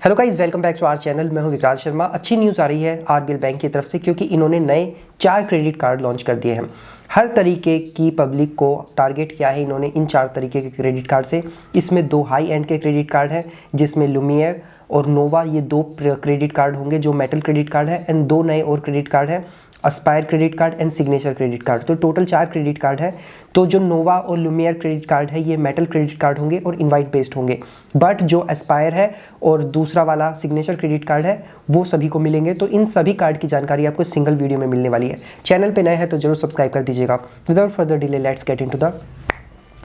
Hello guys, welcome back to our channel. मैं हूं विक्रांत शर्मा। अच्छी न्यूज़ आ रही है आरबीएल बैंक की तरफ से, क्योंकि इन्होंने नए 4 क्रेडिट कार्ड लॉन्च कर दिए हैं। हर तरीके की पब्लिक को टारगेट किया है इन्होंने इन 4 तरीके के क्रेडिट कार्ड से। इसमें 2 हाई एंड के क्रेडिट कार्ड हैं, जिसमें लुमियर और नोवा, ये 2 क्रेडिट कार्ड होंगे जो मेटल क्रेडिट कार्ड है, एंड 2 नए और क्रेडिट कार्ड हैं, Aspire credit card and signature credit card. तो टोटल 4 क्रेडिट कार्ड है। तो जो नोवा और लुमियर क्रेडिट कार्ड है ये मेटल क्रेडिट कार्ड होंगे और इनवाइट बेस्ड होंगे, बट जो एस्पायर है और दूसरा वाला सिग्नेचर क्रेडिट कार्ड है वो सभी को मिलेंगे। तो इन सभी कार्ड की जानकारी आपको सिंगल वीडियो में मिलने वाली है। चैनल पे नए हैं तो जरूर सब्सक्राइब कर दीजिएगा। Without further delay let's get into the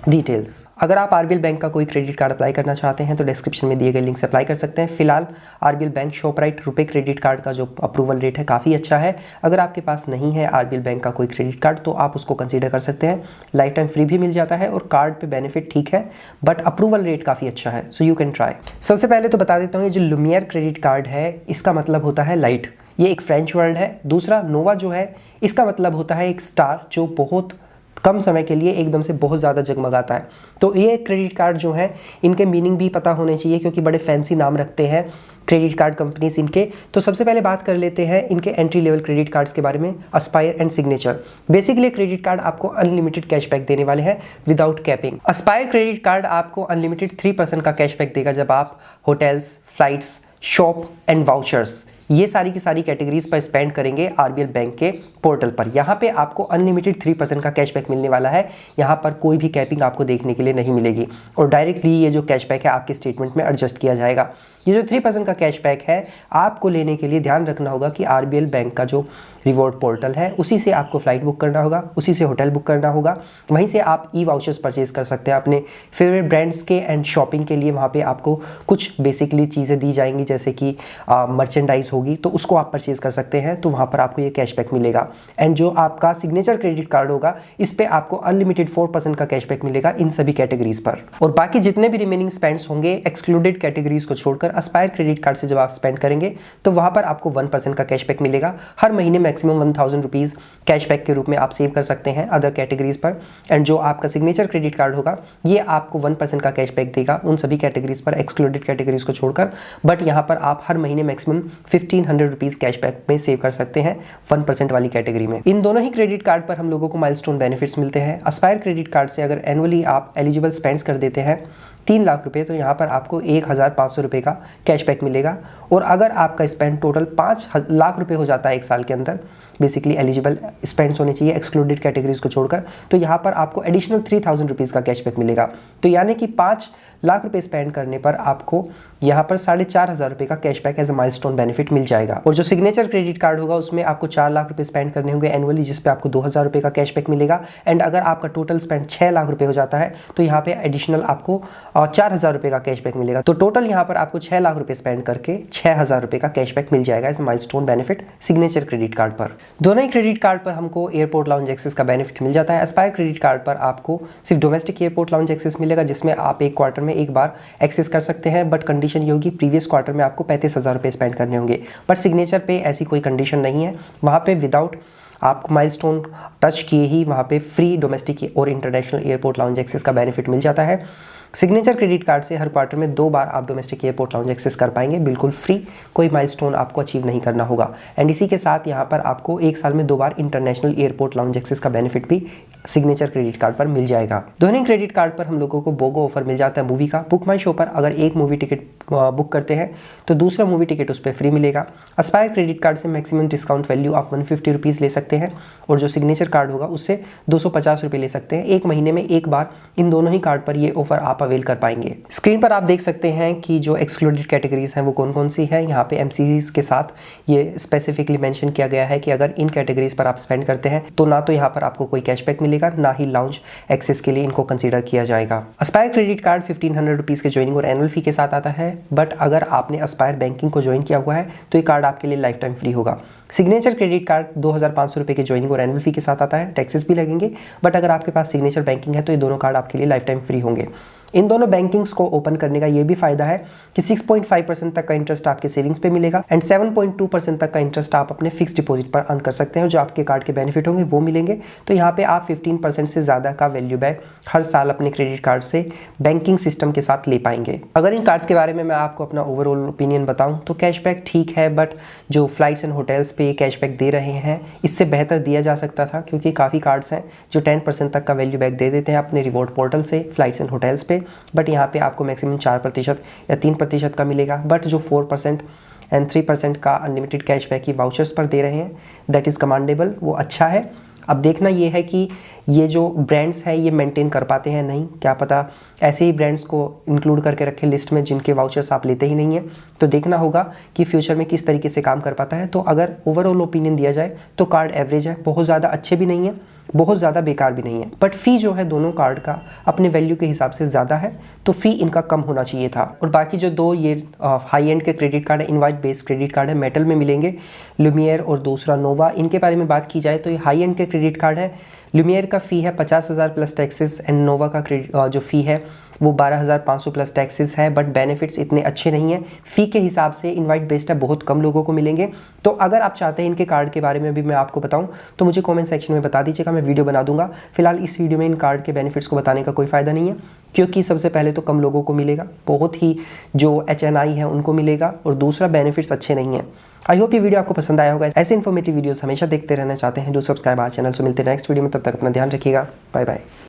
details. अगर आप आरबीएल बैंक का कोई क्रेडिट कार्ड अप्लाई करना चाहते हैं तो डिस्क्रिप्शन में दिए गए लिंक से अप्लाई कर सकते हैं। फिलहाल आरबीएल बैंक शॉपराइट रुपए क्रेडिट कार्ड का जो अप्रूवल रेट है काफ़ी अच्छा है। अगर आपके पास नहीं है आरबीएल बैंक का कोई क्रेडिट कार्ड तो आप उसको कंसीडर कर सकते हैं। लाइफ टाइम फ्री भी मिल जाता है और कार्ड पे बेनिफिट ठीक है, बट अप्रूवल रेट काफ़ी अच्छा है, सो यू कैन ट्राई। सबसे पहले तो बता देता हूँ, जो लुमियर क्रेडिट कार्ड है इसका मतलब होता है लाइट, ये एक फ्रेंच वर्ड है। दूसरा नोवा जो है इसका मतलब होता है एक स्टार जो बहुत कम समय के लिए एकदम से बहुत ज़्यादा जगमगाता है। तो ये क्रेडिट कार्ड जो है इनके मीनिंग भी पता होने चाहिए, क्योंकि बड़े फैंसी नाम रखते हैं क्रेडिट कार्ड कंपनीज इनके। तो सबसे पहले बात कर लेते हैं इनके एंट्री लेवल क्रेडिट कार्ड्स के बारे में, Aspire and signature. Basically credit card आपको अनलिमिटेड कैशबैक देने वाले हैं without capping. Aspire credit card आपको अनलिमिटेड 3% का कैशबैक देगा जब आप hotels, flights, shop and vouchers ये सारी की सारी कैटेगरीज पर स्पेंड करेंगे आरबीएल बैंक के पोर्टल पर। यहाँ पे आपको अनलिमिटेड 3% का कैशबैक मिलने वाला है। यहाँ पर कोई भी कैपिंग आपको देखने के लिए नहीं मिलेगी और डायरेक्टली ये जो कैशबैक है आपके स्टेटमेंट में एडजस्ट किया जाएगा। ये जो 3% का कैशबैक है आपको लेने के लिए ध्यान रखना होगा कि आरबीएल बैंक का जो रिवॉर्ड पोर्टल है उसी से आपको फ्लाइट बुक करना होगा, उसी से होटल बुक करना होगा। वहीं से आप ई वाउचर्स परचेज कर सकते हैं अपने फेवरेट ब्रांड्स के एंड शॉपिंग के लिए। वहाँ पे आपको कुछ बेसिकली चीज़ें दी जाएंगी, जैसे कि मर्चेंडाइज होगी तो उसको आप परचेज कर सकते हैं, तो वहाँ पर आपको ये कैशबैक मिलेगा। एंड जो आपका सिग्नेचर क्रेडिट कार्ड होगा इस पर आपको अनलिमिटेड 4% का कैशबैक मिलेगा इन सभी कैटेगरीज पर। और बाकी जितने भी रिमेनिंग स्पेंड्स होंगे एक्सक्लूडेड कैटेगरीज को छोड़कर एस्पायर क्रेडिट कार्ड से जब आप स्पेंड करेंगे तो वहाँ पर आपको 1% का कैशबैक मिलेगा। हर महीने मैक्सिमम 1000 रुपीज़ कैशबैक के रूप में आप सेव कर सकते हैं अदर कैटेगरीज पर। एंड जो आपका सिग्नेचर क्रेडिट कार्ड होगा ये आपको 1% का कैशबैक देगा उन सभी कैटेगरीज पर, एक्सक्लूडेड कैटेगरीज को छोड़कर। बट यहाँ पर आप हर महीने मैक्सिमम 1500 रुपीज़ कैशबैक में सेव कर सकते हैं 1% वाली कैटेगरी में। इन दोनों ही क्रेडिट कार्ड पर हम लोगों को माइलस्टोन बेनिफिट्स मिलते हैं। एस्पायर क्रेडिट कार्ड से अगर एनुअली आप एलिजिबल स्पेंड्स कर देते हैं 3 लाख रुपए तो यहाँ पर आपको 1500 रुपये का कैशबैक मिलेगा। और अगर आपका स्पेंड टोटल 5 लाख रुपए हो जाता है 1 साल के अंदर, बेसिकली एलिजिबल स्पेंड्स होने चाहिए एक्सक्लूडेड कैटेगरीज को छोड़कर, तो यहाँ पर आपको एडिशनल 3000 रुपीज़ का कैशबैक मिलेगा। तो यानी कि 5 लाख रुपए स्पेंड करने पर आपको यहाँ पर 4500 रुपये का cashback as a milestone benefit मिल जाएगा। और जो सिग्नेचर क्रेडिट कार्ड होगा उसमें आपको 4 लाख रुपए स्पेंड करने होंगे एनुअली, जिस पे आपको 2000 रुपये का कैशबैक मिलेगा। एंड अगर आपका टोटल स्पेंड 6 लाख रुपये हो जाता है तो यहाँ पे एडिशनल आपको 4000 रुपये का कैशबैक मिलेगा। तो टोटल यहाँ पर आपको 6 लाख रुपये स्पेंड करके 6000 रुपये का कैशबैक मिल जाएगा as a milestone benefit signature credit card पर। दोनों ही क्रेडिट कार्ड पर हमको एयरपोर्ट लाउंज एक्सेस का बेनिफिट मिल जाता है। एस्पायर क्रेडिट कार्ड पर आपको सिर्फ डोमेस्टिक एयरपोर्ट लाउंज एक्सेस मिलेगा, जिसमें आप एक क्वार्टर में एक बार एक्सेस कर सकते हैं, बट कंडीशन ये होगी प्रीवियस क्वार्टर में आपको 35,000 रुपये स्पेंड करने होंगे। बट सिग्नेचर पे ऐसी कोई कंडीशन नहीं है, वहाँ पे विदाउट आपको माइलस्टोन टच किए ही वहाँ पे फ्री डोमेस्टिक और इंटरनेशनल एयरपोर्ट लाउंज एक्सेस का बेनिफिट मिल जाता है। सिग्नेचर क्रेडिट कार्ड से हर क्वार्टर में 2 बार आप डोमेस्टिक एयरपोर्ट लाउंज एक्सेस कर पाएंगे बिल्कुल फ्री, कोई माइलस्टोन आपको अचीव नहीं करना होगा। एंड इसी के साथ यहाँ पर आपको 1 साल में 2 बार इंटरनेशनल एयरपोर्ट लाउंज एक्सेस का बेनिफिट भी सिग्नेचर क्रेडिट कार्ड पर मिल जाएगा। दोनों क्रेडिट कार्ड पर हम लोगों को बोगो ऑफर मिल जाता है मूवी का। बुक माई शो पर अगर एक मूवी टिकट बुक करते हैं तो दूसरा मूवी टिकट उस पर फ्री मिलेगा। एस्पायर क्रेडिट कार्ड से मैक्सिमम डिस्काउंट वैल्यू आप 150 रुपीज़ ले सकते हैं और जो सिग्नेचर कार्ड होगा उससे 250 रुपये ले सकते हैं। 1 महीने में 1 बार इन दोनों ही कार्ड पर ये ऑफर आप अवेल कर पाएंगे। स्क्रीन पर आप देख सकते हैं कि जो एक्सक्लूडेड कैटेगरीज हैं वो कौन कौन सी है। यहाँ पे एमसीज के साथ ये स्पेसिफिकली मेंशन किया गया है कि अगर इन कैटेगरीज पर आप स्पेंड करते हैं तो ना तो यहाँ पर आपको कोई कैशबैक मिलेगा, ना ही लाउंज एक्सेस के लिए इनको कंसीडर किया जाएगा। एस्पायर क्रेडिट कार्ड 1500 रुपीज़ के ज्वाइनिंग और एनुअल फी के साथ आता है, बट अगर आपने एस्पायर बैंकिंग को ज्वाइन किया हुआ है तो ये कार्ड आपके लिए लाइफ टाइम फ्री होगा। सिग्नेचर क्रेडिट कार्ड 2500 रुपये के ज्वाइनिंग और एनुअल फी के साथ आता है, टैक्सेस भी लगेंगे, बट अगर आपके पास सिग्नेचर बैंकिंग है तो ये दोनों कार्ड आपके लिए लाइफ टाइम फ्री होंगे। इन दोनों बैंकिंग्स को ओपन करने का ये भी फायदा है कि 6.5% तक का इंटरेस्ट आपके सेविंग्स पे मिलेगा एंड 7.2% तक का इंटरेस्ट आप अपने फिक्स डिपॉजिट पर अर्न कर सकते हैं। जो आपके कार्ड के बेनिफिट होंगे वो मिलेंगे। तो यहाँ पे आप 15% से ज़्यादा का वैल्यू बैक हर साल अपने क्रेडिट कार्ड से बैंकिंग सिस्टम के साथ ले पाएंगे। अगर इन कार्ड्स के बारे में मैं आपको अपना ओवरऑल ओपिनियन बताऊं तो कैशबैक ठीक है, बट जो फ्लाइट्स एंड होटल्स पे कैशबैक दे रहे हैं इससे बेहतर दिया जा सकता था, क्योंकि काफ़ी कार्ड्स हैं जो 10% तक का वैल्यू बैक दे देते हैं अपने रिवॉर्ड पोर्टल से फ्लाइट्स एंड होटल्स पे, बट यहाँ पे आपको मैक्सिमम 4% या 3% का मिलेगा। बट जो 4% एंड 3% का अनलिमिटेड कैशबैक की वाउचर्स पर दे रहे हैं दैट इज़ कमांडेबल, वो अच्छा है। अब देखना ये है कि ये जो ब्रांड्स हैं ये मेंटेन कर पाते हैं नहीं, क्या पता ऐसे ही ब्रांड्स को इंक्लूड करके रखें लिस्ट में जिनके वाउचर्स आप लेते ही नहीं हैं। तो देखना होगा कि फ्यूचर में किस तरीके से काम कर पाता है। तो अगर ओवरऑल ओपिनियन दिया जाए तो कार्ड एवरेज है, बहुत ज़्यादा अच्छे भी नहीं है, बहुत ज़्यादा बेकार भी नहीं है, बट फ़ी जो है दोनों कार्ड का अपने वैल्यू के हिसाब से ज़्यादा है, तो फ़ी इनका कम होना चाहिए था। और बाकी जो दो ये हाई एंड के क्रेडिट कार्ड है, इनवाइट बेस्ड क्रेडिट कार्ड है, मेटल में मिलेंगे, लुमियर और दूसरा नोवा। इनके बारे में बात की जाए तो ये हाई एंड के क्रेडिट कार्ड है। लुमियर का फ़ी है 50,000 प्लस टैक्सेस एंड नोवा का जो फ़ी है वो 12,500 प्लस टैक्सेस है, बट बेनिफिट्स इतने अच्छे नहीं हैं। फ़ी के हिसाब से इनवाइट बेस्ड है, बहुत कम लोगों को मिलेंगे। तो अगर आप चाहते हैं इनके कार्ड के बारे में भी मैं आपको बताऊं तो मुझे कमेंट सेक्शन में बता दीजिएगा, मैं वीडियो बना दूंगा। फिलहाल इस वीडियो में इन कार्ड के बेनिफिट्स को बताने का कोई फ़ायदा नहीं है, क्योंकि सबसे पहले तो कम लोगों को मिलेगा, बहुत ही जो HNI है उनको मिलेगा, और दूसरा बेनिफिट्स अच्छे नहीं हैं। आई होप ये वीडियो आपको पसंद आया होगा। ऐसे इन्फॉर्मेटिव वीडियोस हमेशा देखते रहना चाहते हैं, डू सब्सक्राइब आवर चैनल। से मिलते हैं नेक्स्ट वीडियो में, तब तक अपना ध्यान रखिएगा। Bye bye.